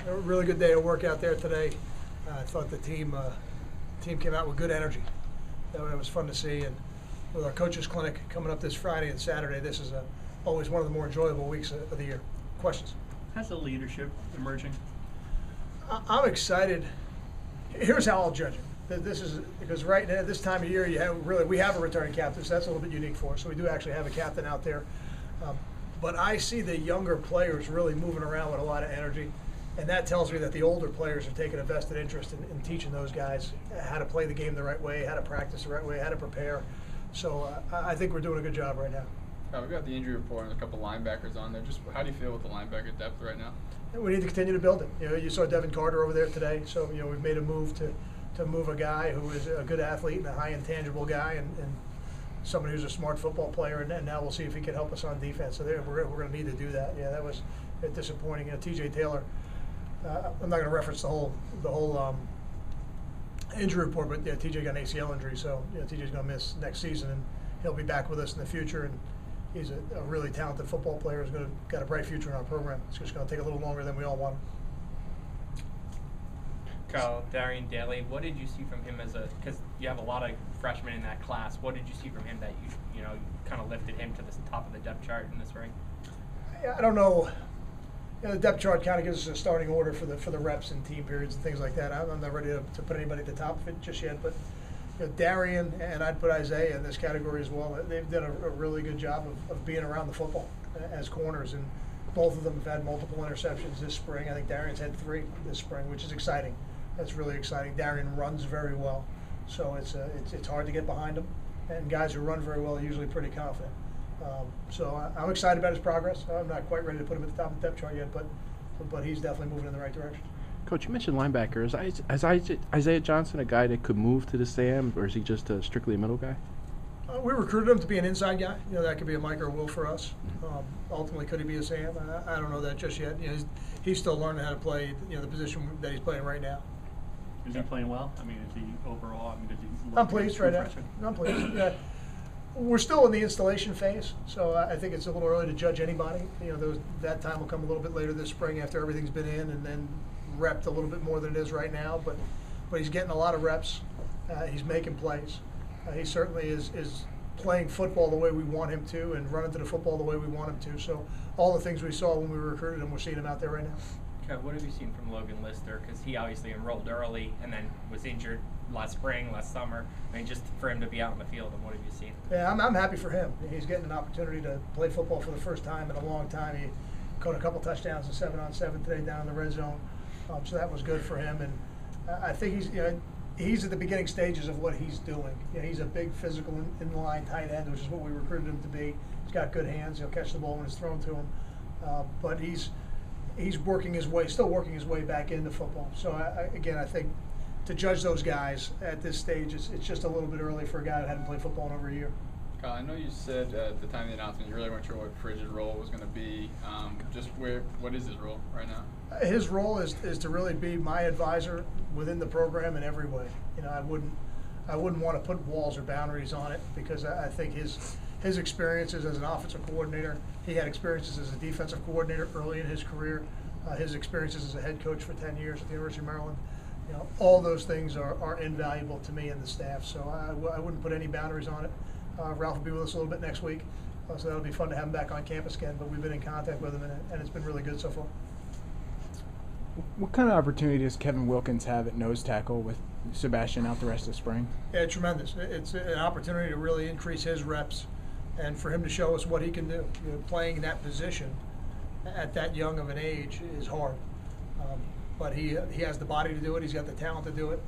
A really good day of work out there today. I thought the team came out with good energy. That was fun to see. And with our coaches clinic coming up this Friday and Saturday, this is always one of the more enjoyable weeks of the year. Questions? How's the leadership emerging? I'm excited. Here's how I'll judge it. This is because right now, this time of year, we have a returning captain, so that's a little bit unique for us. So we do actually have a captain out there. But I see the younger players really moving around with a lot of energy. And that tells me that the older players are taking a vested interest in teaching those guys how to play the game the right way, how to practice the right way, how to prepare. So I think we're doing a good job right now. We've got the injury report and a couple linebackers on there. Just how do you feel with the linebacker depth right now? And we need to continue to build it. You saw Devin Carter over there today. So we've made a move to move a guy who is a good athlete and a high intangible guy and somebody who's a smart football player. And now we'll see if he can help us on defense. So we're going to need to do that. Yeah, that was disappointing. TJ Taylor. I'm not going to reference the whole injury report, but TJ got an ACL injury, so TJ's going to miss next season, and he'll be back with us in the future. And he's a really talented football player. He's got a bright future in our program. It's just going to take a little longer than we all want. Kyle, Darian Daly, what did you see from him because you have a lot of freshmen in that class? What did you see from him that you kind of lifted him to the top of the depth chart in this ring? I don't know. The depth chart kind of gives us a starting order for the reps and team periods and things like that. I'm not ready to put anybody at the top of it just yet, but Darian and I'd put Isaiah in this category as well. They've done a really good job of being around the football as corners, and both of them have had multiple interceptions this spring. I think Darian's had 3 this spring, which is exciting. That's really exciting. Darian runs very well, so it's hard to get behind him, and guys who run very well are usually pretty confident. So I'm excited about his progress. I'm not quite ready to put him at the top of the depth chart yet, but he's definitely moving in the right direction. Coach, you mentioned linebackers. Is Isaiah Johnson a guy that could move to the Sam, or is he just strictly a middle guy? We recruited him to be an inside guy. That could be a Mike or a Will for us. Ultimately, could he be a Sam? I don't know that just yet. He's still learning how to play the position that he's playing right now. Is he playing well? I mean, is he overall? Does he look I'm pleased right now. I'm pleased. Yeah. We're still in the installation phase, so I think it's a little early to judge anybody. That time will come a little bit later this spring after everything's been in and then repped a little bit more than it is right now. But he's getting a lot of reps. He's making plays. He certainly is playing football the way we want him to and running to the football the way we want him to. So all the things we saw when we recruited him, we're seeing him out there right now. Okay, what have you seen from Logan Lister? Because he obviously enrolled early and then was injured last spring, last summer. Just for him to be out in the field, and what have you seen? Yeah, I'm happy for him. He's getting an opportunity to play football for the first time in a long time. He caught a couple touchdowns in 7-on-7 today down in the red zone, so that was good for him. And I think he's at the beginning stages of what he's doing. He's a big physical in-line tight end, which is what we recruited him to be. He's got good hands. He'll catch the ball when it's thrown to him. But he's still working his way back into football. So I think to judge those guys at this stage, it's just a little bit early for a guy who hadn't played football in over a year. Kyle, I know you said at the time of the announcement you really weren't sure what Fridge's role was going to be. What is his role right now? His role is to really be my advisor within the program in every way. I wouldn't want to put walls or boundaries on it because I think his experiences as an offensive coordinator, he had experiences as a defensive coordinator early in his career, his experiences as a head coach for 10 years at the University of Maryland. All those things are invaluable to me and the staff, so I wouldn't put any boundaries on it. Ralph will be with us a little bit next week, so that'll be fun to have him back on campus again, but we've been in contact with him, and it's been really good so far. What kind of opportunity does Kevin Wilkins have at nose tackle with Sebastian out the rest of spring? Yeah, tremendous. It's an opportunity to really increase his reps and for him to show us what he can do. Playing that position at that young of an age is hard. But he has the body to do it. He's got the talent to do it.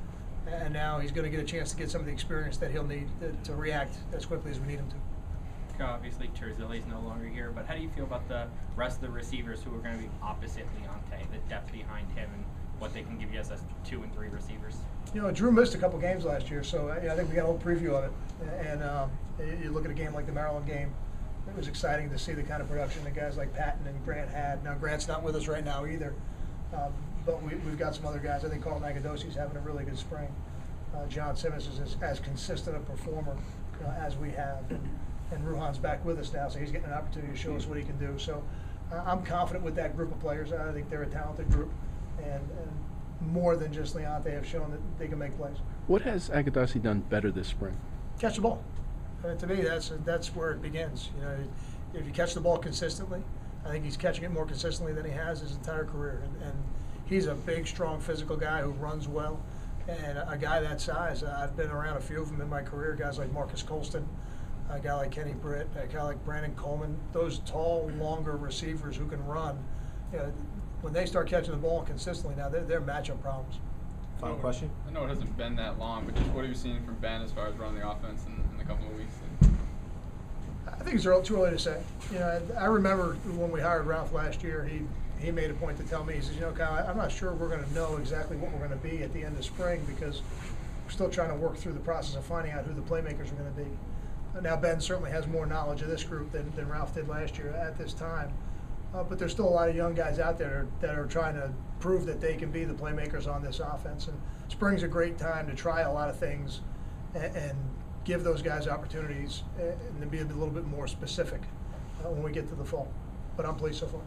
And now he's going to get a chance to get some of the experience that he'll need to react as quickly as we need him to. Obviously, Terzilli's no longer here, but how do you feel about the rest of the receivers who are going to be opposite Leonte, the depth behind him, and what they can give you as 2 and 3 receivers? Drew missed a couple games last year, so I think we got a little preview of it. And you look at a game like the Maryland game, it was exciting to see the kind of production that guys like Patton and Grant had. Now, Grant's not with us right now either. But we've got some other guys. I think Carl Nagadosi's having a really good spring. John Simmons is as consistent a performer as we have. And Ruhan's back with us now, so he's getting an opportunity to show us what he can do. So I'm confident with that group of players. I think they're a talented group. more than just Leonte have shown that they can make plays. What has Agadasi done better this spring? Catch the ball. To me, that's where it begins. You know, if you catch the ball consistently, I think he's catching it more consistently than he has his entire career. And he's a big, strong, physical guy who runs well. And a guy that size, I've been around a few of them in my career, guys like Marcus Colston, a guy like Kenny Britt, a guy like Brandon Coleman, those tall, longer receivers who can run. You know, when they start catching the ball consistently now, they're matchup problems. Final question? I know it hasn't been that long, but just what have you seen from Ben as far as running the offense in the couple of weeks? I think it's too early to say. You know, I remember when we hired Ralph last year, he made a point to tell me, he says, you know, Kyle, I'm not sure we're going to know exactly what we're going to be at the end of spring because we're still trying to work through the process of finding out who the playmakers are going to be. Now, Ben certainly has more knowledge of this group than Ralph did last year at this time. But there's still a lot of young guys out there that are trying to prove that they can be the playmakers on this offense. And spring's a great time to try a lot of things and give those guys opportunities and to be a little bit more specific when we get to the fall. But I'm pleased so far.